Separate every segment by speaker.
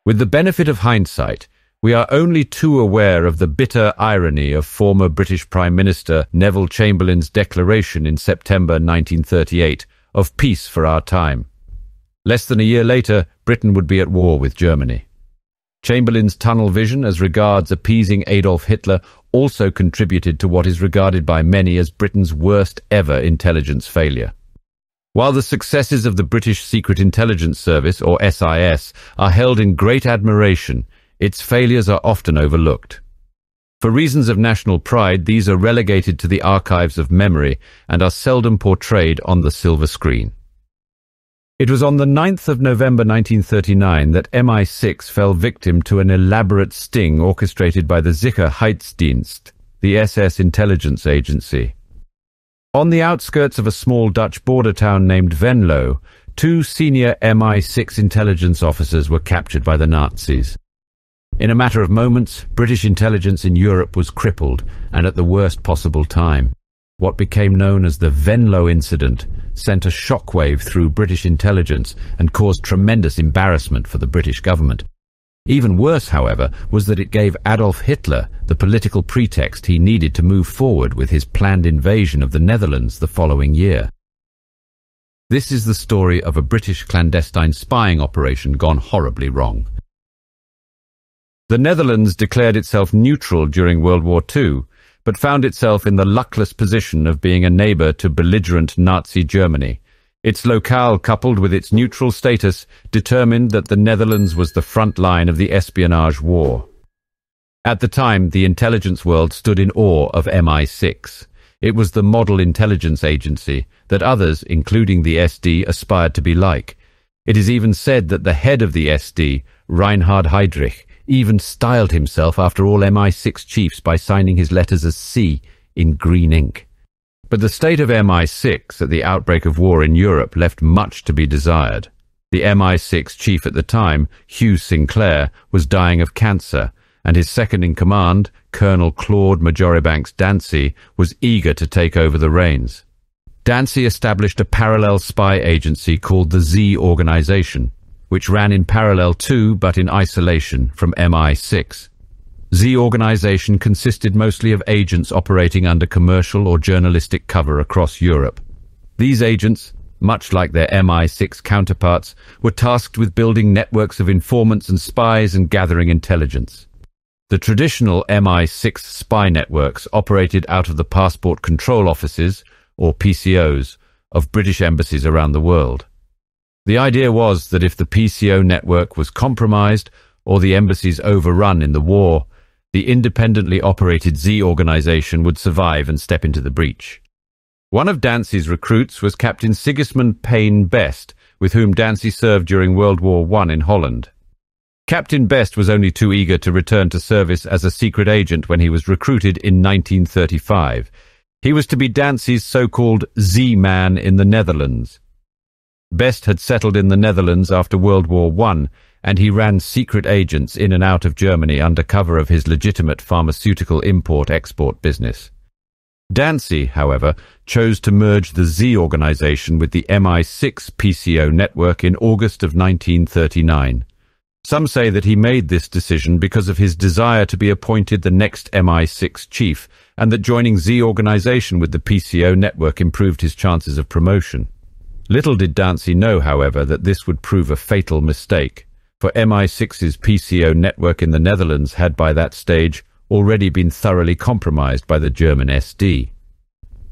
Speaker 1: With the benefit of hindsight, we are only too aware of the bitter irony of former British Prime Minister Neville Chamberlain's declaration in September 1938 of peace for our time. Less than a year later, Britain would be at war with Germany. Chamberlain's tunnel vision as regards appeasing Adolf Hitler also contributed to what is regarded by many as Britain's worst ever intelligence failure. While the successes of the British Secret Intelligence Service, or SIS, are held in great admiration, its failures are often overlooked. For reasons of national pride, these are relegated to the archives of memory and are seldom portrayed on the silver screen. It was on the 9th of November 1939 that MI6 fell victim to an elaborate sting orchestrated by the Sicherheitsdienst, the SS intelligence agency. On the outskirts of a small Dutch border town named Venlo, 2 senior MI6 intelligence officers were captured by the Nazis. In a matter of moments, British intelligence in Europe was crippled, and at the worst possible time. What became known as the Venlo Incident sent a shockwave through British intelligence and caused tremendous embarrassment for the British government. Even worse, however, was that it gave Adolf Hitler the political pretext he needed to move forward with his planned invasion of the Netherlands the following year. This is the story of a British clandestine spying operation gone horribly wrong. The Netherlands declared itself neutral during World War II, but found itself in the luckless position of being a neighbour to belligerent Nazi Germany. Its locale, coupled with its neutral status, determined that the Netherlands was the front line of the espionage war. At the time, the intelligence world stood in awe of MI6. It was the model intelligence agency that others, including the SD, aspired to be like. It is even said that the head of the SD, Reinhard Heydrich, even styled himself after all MI6 chiefs by signing his letters as C in green ink. But the state of MI6 at the outbreak of war in Europe left much to be desired. The MI6 chief at the time, Hugh Sinclair, was dying of cancer, and his second-in-command, Colonel Claude Majoribanks Dancy, was eager to take over the reins. Dancy established a parallel spy agency called the Z Organization, which ran in parallel to, but in isolation, from MI6. Z Organization consisted mostly of agents operating under commercial or journalistic cover across Europe. These agents, much like their MI6 counterparts, were tasked with building networks of informants and spies and gathering intelligence. The traditional MI6 spy networks operated out of the passport control offices, or PCOs, of British embassies around the world. The idea was that if the PCO network was compromised or the embassies overrun in the war, the independently operated Z Organization would survive and step into the breach. One of Dancy's recruits was Captain Sigismund Payne Best, with whom Dancy served during World War I in Holland. Captain Best was only too eager to return to service as a secret agent when he was recruited in 1935. He was to be Dancy's so-called Z-man in the Netherlands. Best had settled in the Netherlands after World War I, and he ran secret agents in and out of Germany under cover of his legitimate pharmaceutical import-export business. Dancy, however, chose to merge the Z Organization with the MI6 PCO network in August of 1939. Some say that he made this decision because of his desire to be appointed the next MI6 chief, and that joining Z Organization with the PCO network improved his chances of promotion. Little did Dancy know, however, that this would prove a fatal mistake, for MI6's PCO network in the Netherlands had by that stage already been thoroughly compromised by the German SD.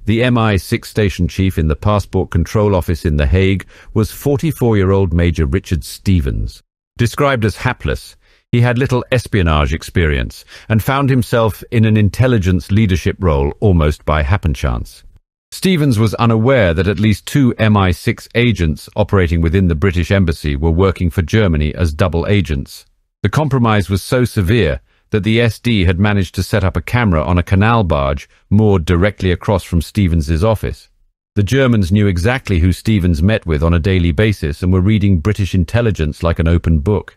Speaker 1: The MI6 station chief in the passport control office in The Hague was 44-year-old Major Richard Stevens. Described as hapless, he had little espionage experience and found himself in an intelligence leadership role almost by happenchance. Stevens was unaware that at least 2 MI6 agents operating within the British Embassy were working for Germany as double agents. The compromise was so severe that the SD had managed to set up a camera on a canal barge moored directly across from Stevens's office. The Germans knew exactly who Stevens met with on a daily basis and were reading British intelligence like an open book.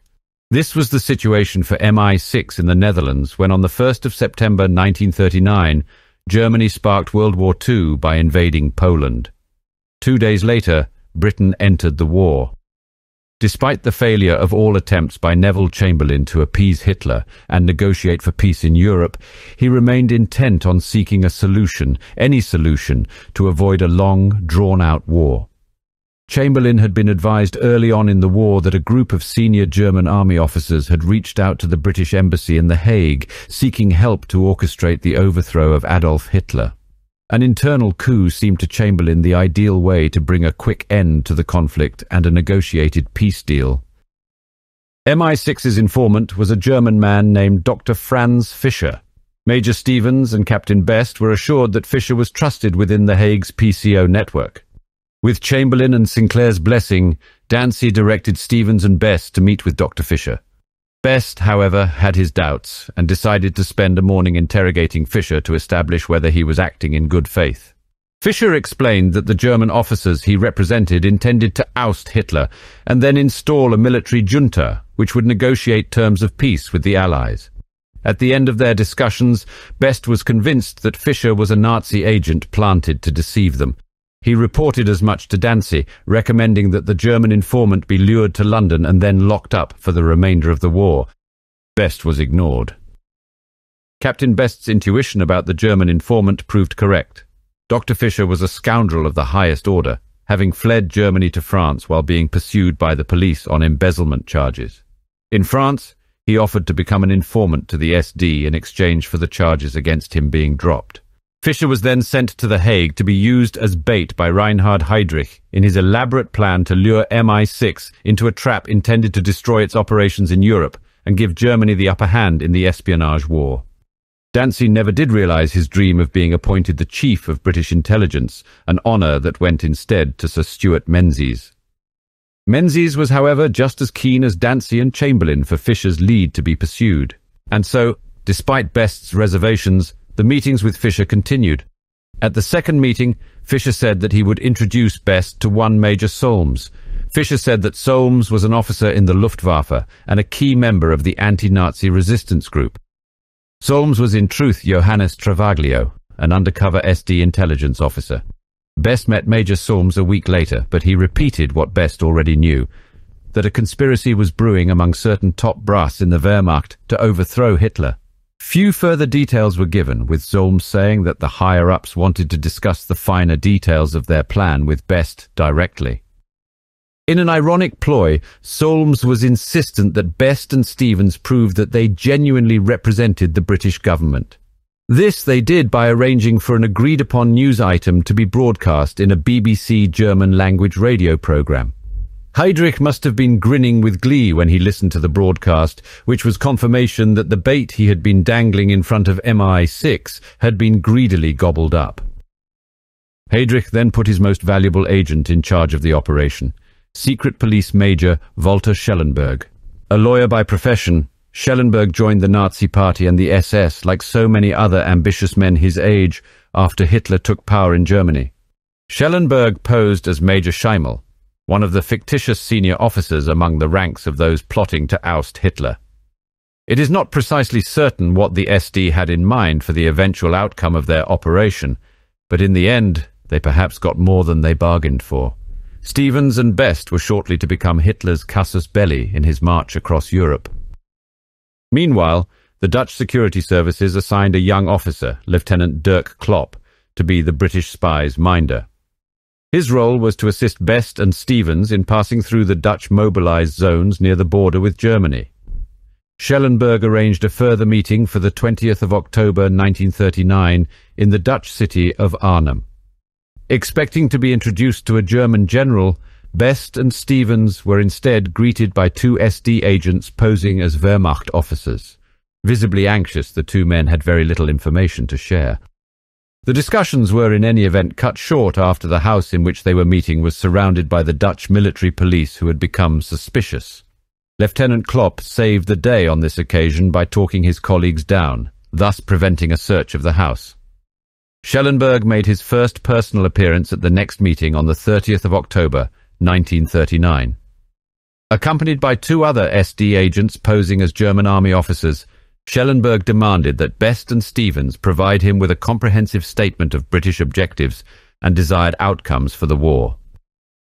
Speaker 1: This was the situation for MI6 in the Netherlands when on the 1st of September 1939, Germany sparked World War II by invading Poland. 2 days later, Britain entered the war. Despite the failure of all attempts by Neville Chamberlain to appease Hitler and negotiate for peace in Europe, he remained intent on seeking a solution, any solution, to avoid a long, drawn-out war. Chamberlain had been advised early on in the war that a group of senior German army officers had reached out to the British Embassy in The Hague, seeking help to orchestrate the overthrow of Adolf Hitler. An internal coup seemed to Chamberlain the ideal way to bring a quick end to the conflict and a negotiated peace deal. MI6's informant was a German man named Dr. Franz Fischer. Major Stevens and Captain Best were assured that Fischer was trusted within The Hague's PCO network. With Chamberlain and Sinclair's blessing, Dancy directed Stevens and Best to meet with Dr. Fischer. Best, however, had his doubts and decided to spend a morning interrogating Fischer to establish whether he was acting in good faith. Fischer explained that the German officers he represented intended to oust Hitler and then install a military junta which would negotiate terms of peace with the Allies. At the end of their discussions, Best was convinced that Fischer was a Nazi agent planted to deceive them. He reported as much to Dancy, recommending that the German informant be lured to London and then locked up for the remainder of the war. Best was ignored. Captain Best's intuition about the German informant proved correct. Dr. Fischer was a scoundrel of the highest order, having fled Germany to France while being pursued by the police on embezzlement charges. In France, he offered to become an informant to the SD in exchange for the charges against him being dropped. Fischer was then sent to The Hague to be used as bait by Reinhard Heydrich in his elaborate plan to lure MI6 into a trap intended to destroy its operations in Europe and give Germany the upper hand in the espionage war. Dancy never did realize his dream of being appointed the chief of British intelligence, an honor that went instead to Sir Stuart Menzies. Menzies was, however, just as keen as Dancy and Chamberlain for Fischer's lead to be pursued. And so, despite Best's reservations, the meetings with Fischer continued. At the second meeting, Fischer said that he would introduce Best to one Major Solms. Fischer said that Solms was an officer in the Luftwaffe and a key member of the anti-Nazi resistance group. Solms was in truth Johannes Travaglio, an undercover SD intelligence officer. Best met Major Solms a week later, but he repeated what Best already knew, that a conspiracy was brewing among certain top brass in the Wehrmacht to overthrow Hitler. Few further details were given, with Solms saying that the higher-ups wanted to discuss the finer details of their plan with Best directly. In an ironic ploy, Solms was insistent that Best and Stevens proved that they genuinely represented the British government. This they did by arranging for an agreed-upon news item to be broadcast in a BBC German-language radio programme. Heydrich must have been grinning with glee when he listened to the broadcast, which was confirmation that the bait he had been dangling in front of MI6 had been greedily gobbled up. Heydrich then put his most valuable agent in charge of the operation, Secret Police Major Walter Schellenberg. A lawyer by profession, Schellenberg joined the Nazi Party and the SS like so many other ambitious men his age after Hitler took power in Germany. Schellenberg posed as Major Schimmel, one of the fictitious senior officers among the ranks of those plotting to oust Hitler. It is not precisely certain what the SD had in mind for the eventual outcome of their operation, but in the end, they perhaps got more than they bargained for. Stevens and Best were shortly to become Hitler's casus belli in his march across Europe. Meanwhile, the Dutch security services assigned a young officer, Lieutenant Dirk Klopp, to be the British spy's minder. His role was to assist Best and Stevens in passing through the Dutch mobilized zones near the border with Germany. Schellenberg arranged a further meeting for the 20th of October 1939 in the Dutch city of Arnhem. Expecting to be introduced to a German general, Best and Stevens were instead greeted by two SD agents posing as Wehrmacht officers. Visibly anxious, the two men had very little information to share. The discussions were in any event cut short after the house in which they were meeting was surrounded by the Dutch military police who had become suspicious. Lieutenant Klopp saved the day on this occasion by talking his colleagues down, thus preventing a search of the house. Schellenberg made his first personal appearance at the next meeting on the 30th of October, 1939. Accompanied by two other SD agents posing as German army officers, Schellenberg demanded that Best and Stevens provide him with a comprehensive statement of British objectives and desired outcomes for the war.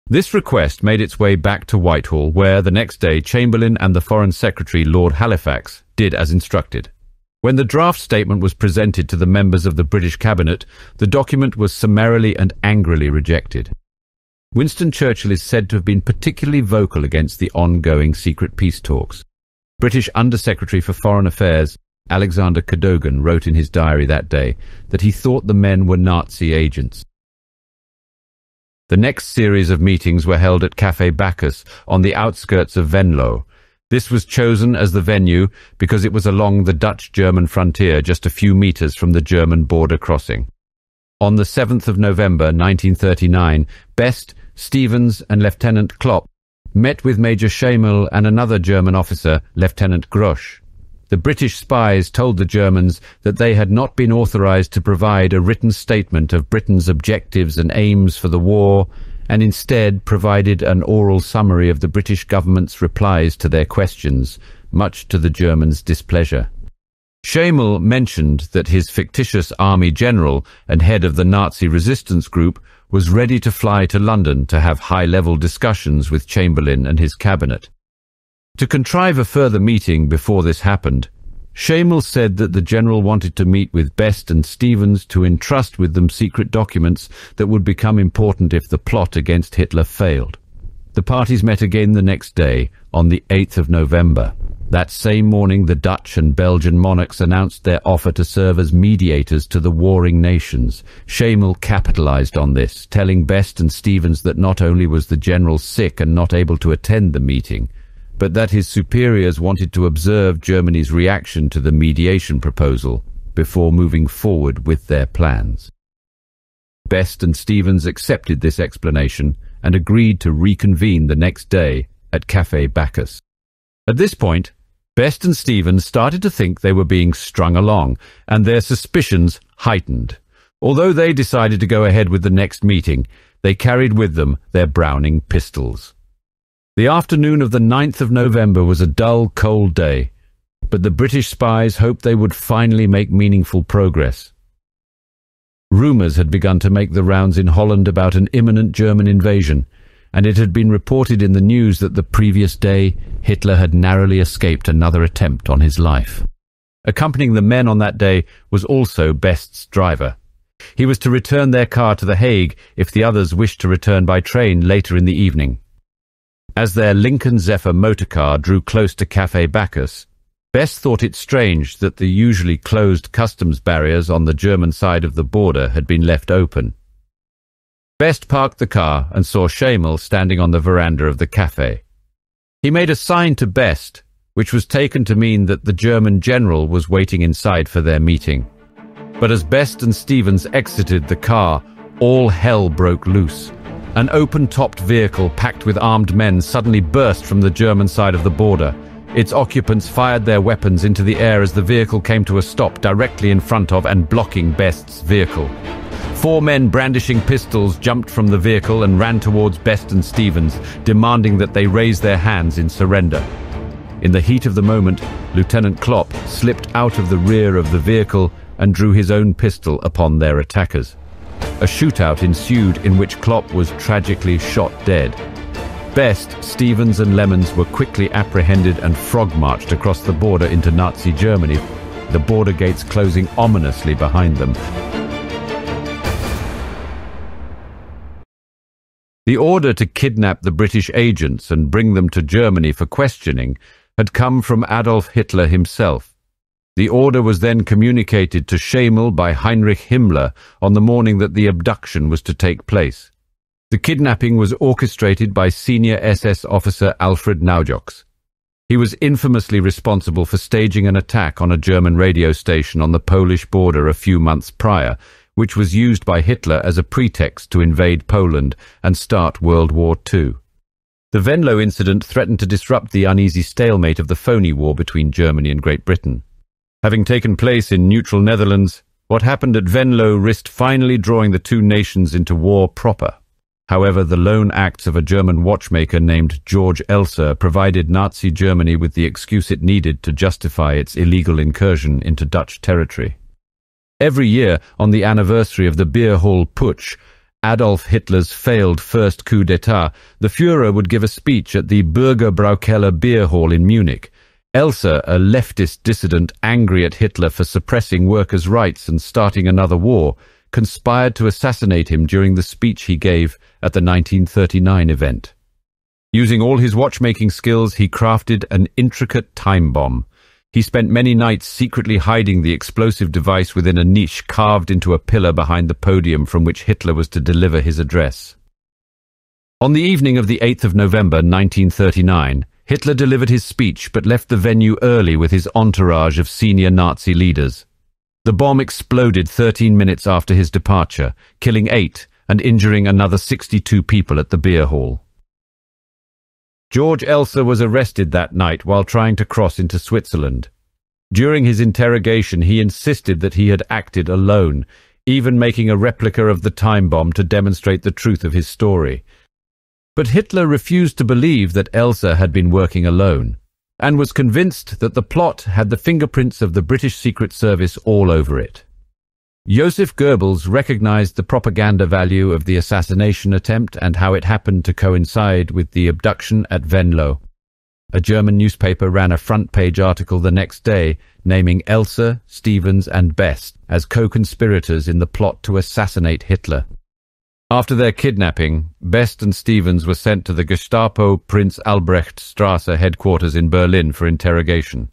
Speaker 1: This request made its way back to Whitehall, where the next day Chamberlain and the Foreign Secretary, Lord Halifax, did as instructed. When the draft statement was presented to the members of the British Cabinet, the document was summarily and angrily rejected. Winston Churchill is said to have been particularly vocal against the ongoing secret peace talks. British Under-Secretary for Foreign Affairs Alexander Cadogan wrote in his diary that day that he thought the men were Nazi agents. The next series of meetings were held at Café Bacchus on the outskirts of Venlo. This was chosen as the venue because it was along the Dutch-German frontier, just a few meters from the German border crossing. On the 7th of November 1939, Best, Stevens and Lieutenant Klopp met with Major Schemel and another German officer, Lieutenant Grosch. The British spies told the Germans that they had not been authorized to provide a written statement of Britain's objectives and aims for the war, and instead provided an oral summary of the British government's replies to their questions, much to the Germans' displeasure. Schemel mentioned that his fictitious army general and head of the Nazi resistance group was ready to fly to London to have high-level discussions with Chamberlain and his cabinet. To contrive a further meeting before this happened, Schemel said that the general wanted to meet with Best and Stevens to entrust with them secret documents that would become important if the plot against Hitler failed. The parties met again the next day, on the 8th of November. That same morning, the Dutch and Belgian monarchs announced their offer to serve as mediators to the warring nations. Schemel capitalized on this, telling Best and Stevens that not only was the general sick and not able to attend the meeting, but that his superiors wanted to observe Germany's reaction to the mediation proposal before moving forward with their plans. Best and Stevens accepted this explanation and agreed to reconvene the next day at Café Bacchus. At this point, Best and Stevens started to think they were being strung along, and their suspicions heightened. Although they decided to go ahead with the next meeting, they carried with them their Browning pistols. The afternoon of the 9th of November was a dull, cold day, but the British spies hoped they would finally make meaningful progress. Rumours had begun to make the rounds in Holland about an imminent German invasion, and it had been reported in the news that the previous day Hitler had narrowly escaped another attempt on his life. Accompanying the men on that day was also Best's driver. He was to return their car to The Hague if the others wished to return by train later in the evening. As their Lincoln Zephyr motorcar drew close to Café Bacchus, Best thought it strange that the usually closed customs barriers on the German side of the border had been left open. Best parked the car and saw Schemel standing on the veranda of the café. He made a sign to Best, which was taken to mean that the German general was waiting inside for their meeting. But as Best and Stevens exited the car, all hell broke loose. An open-topped vehicle packed with armed men suddenly burst from the German side of the border. Its occupants fired their weapons into the air as the vehicle came to a stop directly in front of and blocking Best's vehicle. 4 men brandishing pistols jumped from the vehicle and ran towards Best and Stevens, demanding that they raise their hands in surrender. In the heat of the moment, Lieutenant Klopp slipped out of the rear of the vehicle and drew his own pistol upon their attackers. A shootout ensued in which Klopp was tragically shot dead. Best, Stevens and Lemons were quickly apprehended and frog-marched across the border into Nazi Germany, the border gates closing ominously behind them. The order to kidnap the British agents and bring them to Germany for questioning had come from Adolf Hitler himself. The order was then communicated to Schemel by Heinrich Himmler on the morning that the abduction was to take place. The kidnapping was orchestrated by senior SS officer Alfred Naujoks. He was infamously responsible for staging an attack on a German radio station on the Polish border a few months prior, which was used by Hitler as a pretext to invade Poland and start World War II. The Venlo Incident threatened to disrupt the uneasy stalemate of the phony war between Germany and Great Britain. Having taken place in neutral Netherlands, what happened at Venlo risked finally drawing the two nations into war proper. However, the lone acts of a German watchmaker named George Elser provided Nazi Germany with the excuse it needed to justify its illegal incursion into Dutch territory. Every year, on the anniversary of the Beer Hall Putsch, Adolf Hitler's failed first coup d'etat, the Führer would give a speech at the Bürgerbraukeller beer hall in Munich. Elsa, a leftist dissident angry at Hitler for suppressing workers' rights and starting another war, conspired to assassinate him during the speech he gave at the 1939 event. Using all his watchmaking skills, he crafted an intricate time bomb. He spent many nights secretly hiding the explosive device within a niche carved into a pillar behind the podium from which Hitler was to deliver his address. On the evening of the 8th of November 1939, Hitler delivered his speech but left the venue early with his entourage of senior Nazi leaders. The bomb exploded 13 minutes after his departure, killing 8 and injuring another 62 people at the beer hall. George Elsa was arrested that night while trying to cross into Switzerland. During his interrogation, he insisted that he had acted alone, even making a replica of the time bomb to demonstrate the truth of his story. But Hitler refused to believe that Elsa had been working alone, and was convinced that the plot had the fingerprints of the British Secret Service all over it. Joseph Goebbels recognized the propaganda value of the assassination attempt and how it happened to coincide with the abduction at Venlo. A German newspaper ran a front-page article the next day naming Elsa, Stevens and Best as co-conspirators in the plot to assassinate Hitler. After their kidnapping, Best and Stevens were sent to the Gestapo Prinz Albrecht Strasse headquarters in Berlin for interrogation.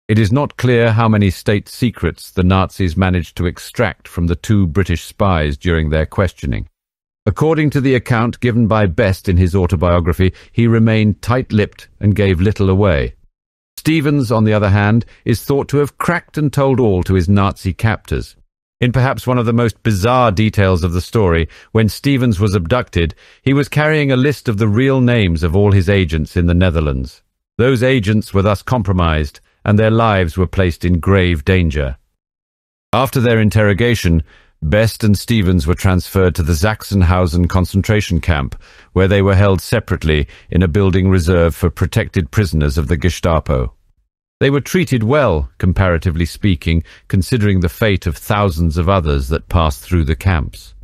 Speaker 1: It is not clear how many state secrets the Nazis managed to extract from the 2 British spies during their questioning. According to the account given by Best in his autobiography, he remained tight-lipped and gave little away. Stevens, on the other hand, is thought to have cracked and told all to his Nazi captors. In perhaps one of the most bizarre details of the story, when Stevens was abducted, he was carrying a list of the real names of all his agents in the Netherlands. Those agents were thus compromised, and their lives were placed in grave danger. After their interrogation, Best and Stevens were transferred to the Sachsenhausen concentration camp, where they were held separately in a building reserved for protected prisoners of the Gestapo. They were treated well, comparatively speaking, considering the fate of thousands of others that passed through the camps.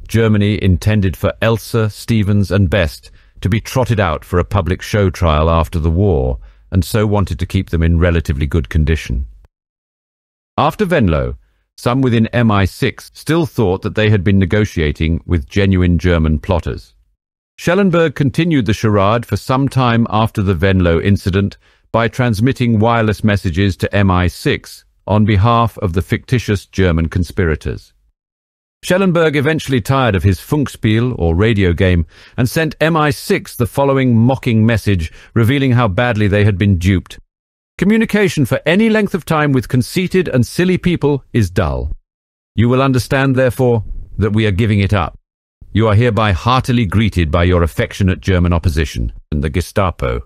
Speaker 1: Germany intended for Elsa, Stevens and Best to be trotted out for a public show trial after the war, and so wanted to keep them in relatively good condition. After Venlo, some within MI6 still thought that they had been negotiating with genuine German plotters. Schellenberg continued the charade for some time after the Venlo incident by transmitting wireless messages to MI6 on behalf of the fictitious German conspirators. Schellenberg eventually tired of his Funkspiel, or radio game, and sent MI6 the following mocking message revealing how badly they had been duped. Communication for any length of time with conceited and silly people is dull. You will understand, therefore, that we are giving it up. You are hereby heartily greeted by your affectionate German opposition and the Gestapo.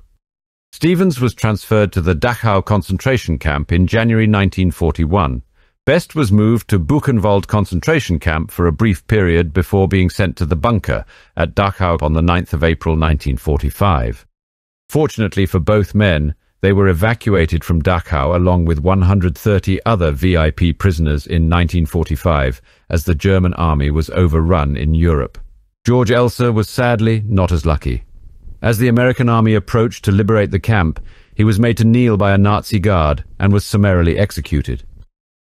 Speaker 1: Stevens was transferred to the Dachau concentration camp in January 1941. Best was moved to Buchenwald concentration camp for a brief period before being sent to the bunker at Dachau on the 9th of April 1945. Fortunately for both men, they were evacuated from Dachau along with 130 other VIP prisoners in 1945 as the German army was overrun in Europe. George Elsa was sadly not as lucky. As the American army approached to liberate the camp, he was made to kneel by a Nazi guard and was summarily executed.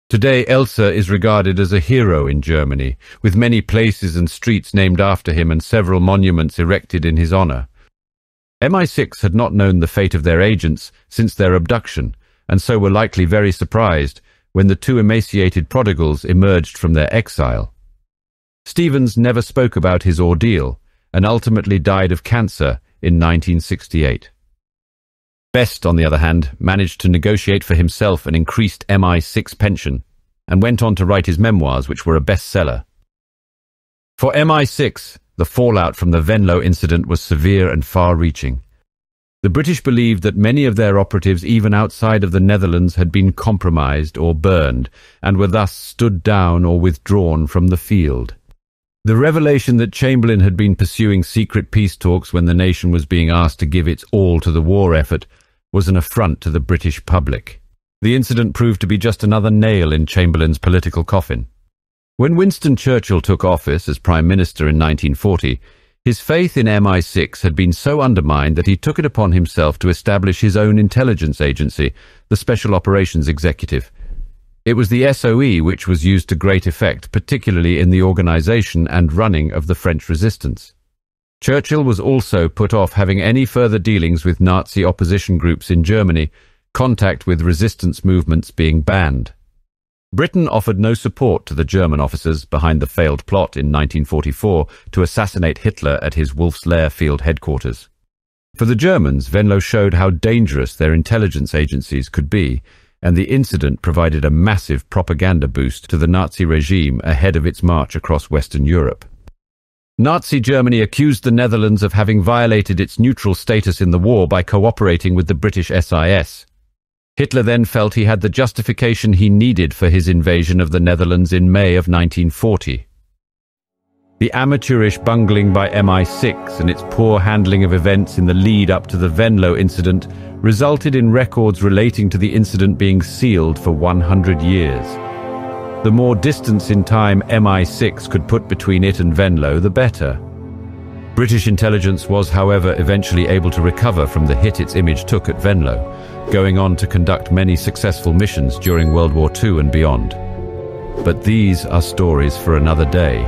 Speaker 1: Today, Elsa is regarded as a hero in Germany, with many places and streets named after him and several monuments erected in his honor. MI6 had not known the fate of their agents since their abduction, and so were likely very surprised when the 2 emaciated prodigals emerged from their exile. Stevens never spoke about his ordeal, and ultimately died of cancer in 1968. Best, on the other hand, managed to negotiate for himself an increased MI6 pension, and went on to write his memoirs, which were a bestseller. For MI6, the fallout from the Venlo incident was severe and far-reaching. The British believed that many of their operatives, even outside of the Netherlands, had been compromised or burned, and were thus stood down or withdrawn from the field. The revelation that Chamberlain had been pursuing secret peace talks when the nation was being asked to give its all to the war effort was an affront to the British public. The incident proved to be just another nail in Chamberlain's political coffin. When Winston Churchill took office as Prime Minister in 1940, his faith in MI6 had been so undermined that he took it upon himself to establish his own intelligence agency, the Special Operations Executive. It was the SOE which was used to great effect, particularly in the organization and running of the French resistance. Churchill was also put off having any further dealings with Nazi opposition groups in Germany, contact with resistance movements being banned. Britain offered no support to the German officers behind the failed plot in 1944 to assassinate Hitler at his Wolf's Lair field headquarters. For the Germans, Venlo showed how dangerous their intelligence agencies could be, and the incident provided a massive propaganda boost to the Nazi regime ahead of its march across Western Europe. Nazi Germany accused the Netherlands of having violated its neutral status in the war by cooperating with the British SIS. Hitler then felt he had the justification he needed for his invasion of the Netherlands in May of 1940. The amateurish bungling by MI6 and its poor handling of events in the lead up to the Venlo incident resulted in records relating to the incident being sealed for 100 years. The more distance in time MI6 could put between it and Venlo, the better. British intelligence was, however, eventually able to recover from the hit its image took at Venlo, going on to conduct many successful missions during World War II and beyond. But these are stories for another day.